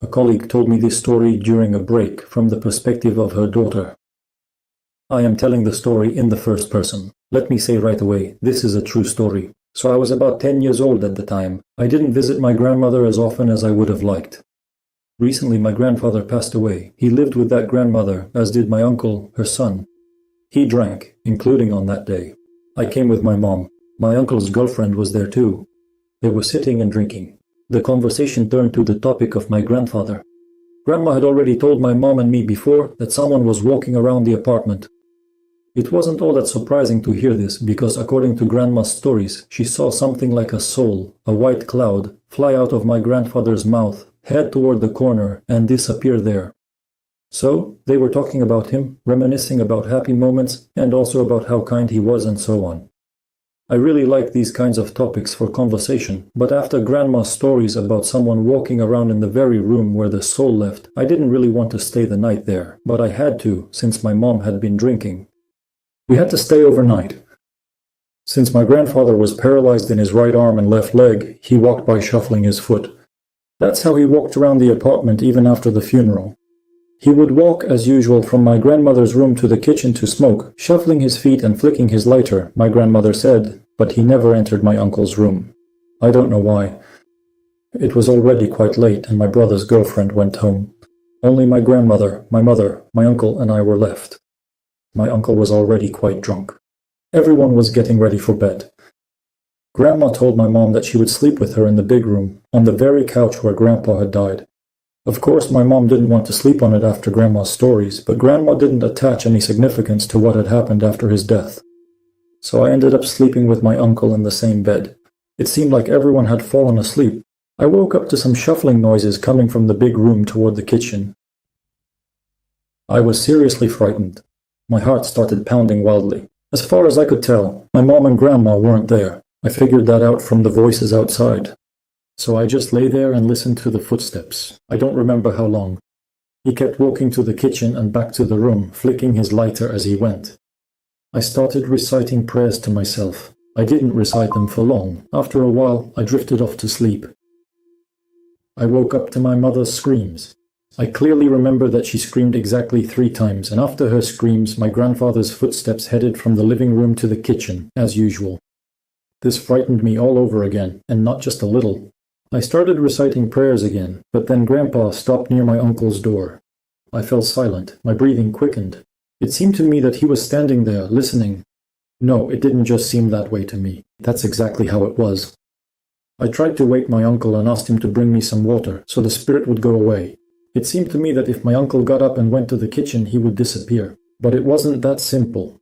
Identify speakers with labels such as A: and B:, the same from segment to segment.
A: A colleague told me this story during a break from the perspective of her daughter. I am telling the story in the first person. Let me say right away, this is a true story. So I was about 10 years old at the time. I didn't visit my grandmother as often as I would have liked. Recently my grandfather passed away. He lived with that grandmother, as did my uncle, her son. He drank, including on that day. I came with my mom. My uncle's girlfriend was there too. They were sitting and drinking. The conversation turned to the topic of my grandfather. Grandma had already told my mom and me before that someone was walking around the apartment. It wasn't all that surprising to hear this because according to Grandma's stories, she saw something like a soul, a white cloud, fly out of my grandfather's mouth, head toward the corner, and disappear there. So, they were talking about him, reminiscing about happy moments, and also about how kind he was and so on. I really like these kinds of topics for conversation, but after Grandma's stories about someone walking around in the very room where the soul left, I didn't really want to stay the night there, but I had to, since my mom had been drinking. We had to stay overnight. Since my grandfather was paralyzed in his right arm and left leg, he walked by shuffling his foot. That's how he walked around the apartment even after the funeral. He would walk as usual from my grandmother's room to the kitchen to smoke, shuffling his feet and flicking his lighter, my grandmother said, but he never entered my uncle's room. I don't know why. It was already quite late and my brother's girlfriend went home. Only my grandmother, my mother, my uncle and I were left. My uncle was already quite drunk. Everyone was getting ready for bed. Grandma told my mom that she would sleep with her in the big room, on the very couch where Grandpa had died. Of course, my mom didn't want to sleep on it after Grandma's stories, but Grandma didn't attach any significance to what had happened after his death. So I ended up sleeping with my uncle in the same bed. It seemed like everyone had fallen asleep. I woke up to some shuffling noises coming from the big room toward the kitchen. I was seriously frightened. My heart started pounding wildly. As far as I could tell, my mom and Grandma weren't there. I figured that out from the voices outside. So I just lay there and listened to the footsteps. I don't remember how long. He kept walking to the kitchen and back to the room, flicking his lighter as he went. I started reciting prayers to myself. I didn't recite them for long. After a while, I drifted off to sleep. I woke up to my mother's screams. I clearly remember that she screamed exactly 3 times, and after her screams, my grandfather's footsteps headed from the living room to the kitchen, as usual. This frightened me all over again, and not just a little. I started reciting prayers again, but then Grandpa stopped near my uncle's door. I fell silent, my breathing quickened. It seemed to me that he was standing there, listening. No, it didn't just seem that way to me. That's exactly how it was. I tried to wake my uncle and asked him to bring me some water, so the spirit would go away. It seemed to me that if my uncle got up and went to the kitchen, he would disappear. But it wasn't that simple.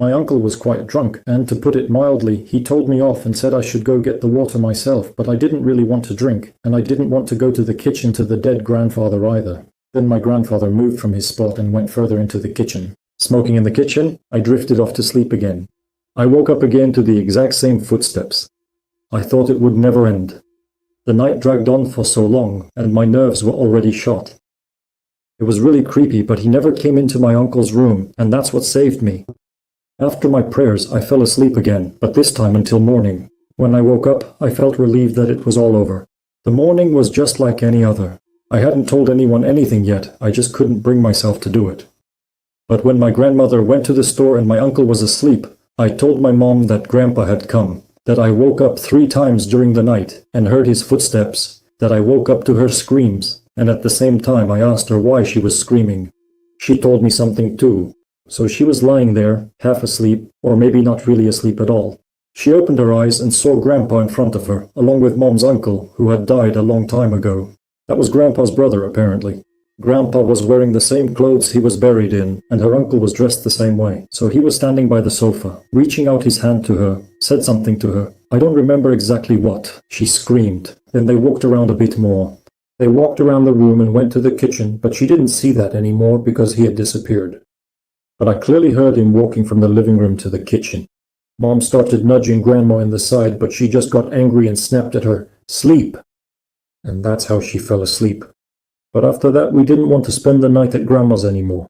A: My uncle was quite drunk, and to put it mildly, he told me off and said I should go get the water myself, but I didn't really want to drink, and I didn't want to go to the kitchen to the dead grandfather either. Then my grandfather moved from his spot and went further into the kitchen. Smoking in the kitchen, I drifted off to sleep again. I woke up again to the exact same footsteps. I thought it would never end. The night dragged on for so long, and my nerves were already shot. It was really creepy, but he never came into my uncle's room, and that's what saved me. After my prayers, I fell asleep again, but this time until morning. When I woke up, I felt relieved that it was all over. The morning was just like any other. I hadn't told anyone anything yet, I just couldn't bring myself to do it. But when my grandmother went to the store and my uncle was asleep, I told my mom that Grandpa had come. That I woke up 3 times during the night and heard his footsteps, that I woke up to her screams, and at the same time I asked her why she was screaming. She told me something too. So she was lying there, half asleep, or maybe not really asleep at all. She opened her eyes and saw Grandpa in front of her, along with Mom's uncle, who had died a long time ago. That was Grandpa's brother, apparently. Grandpa was wearing the same clothes he was buried in, and her uncle was dressed the same way. So he was standing by the sofa, reaching out his hand to her, said something to her. I don't remember exactly what. She screamed. Then they walked around a bit more. They walked around the room and went to the kitchen, but she didn't see that anymore because he had disappeared. But I clearly heard him walking from the living room to the kitchen. Mom started nudging Grandma in the side, but she just got angry and snapped at her, "Sleep!" And that's how she fell asleep. But after that, we didn't want to spend the night at Grandma's anymore.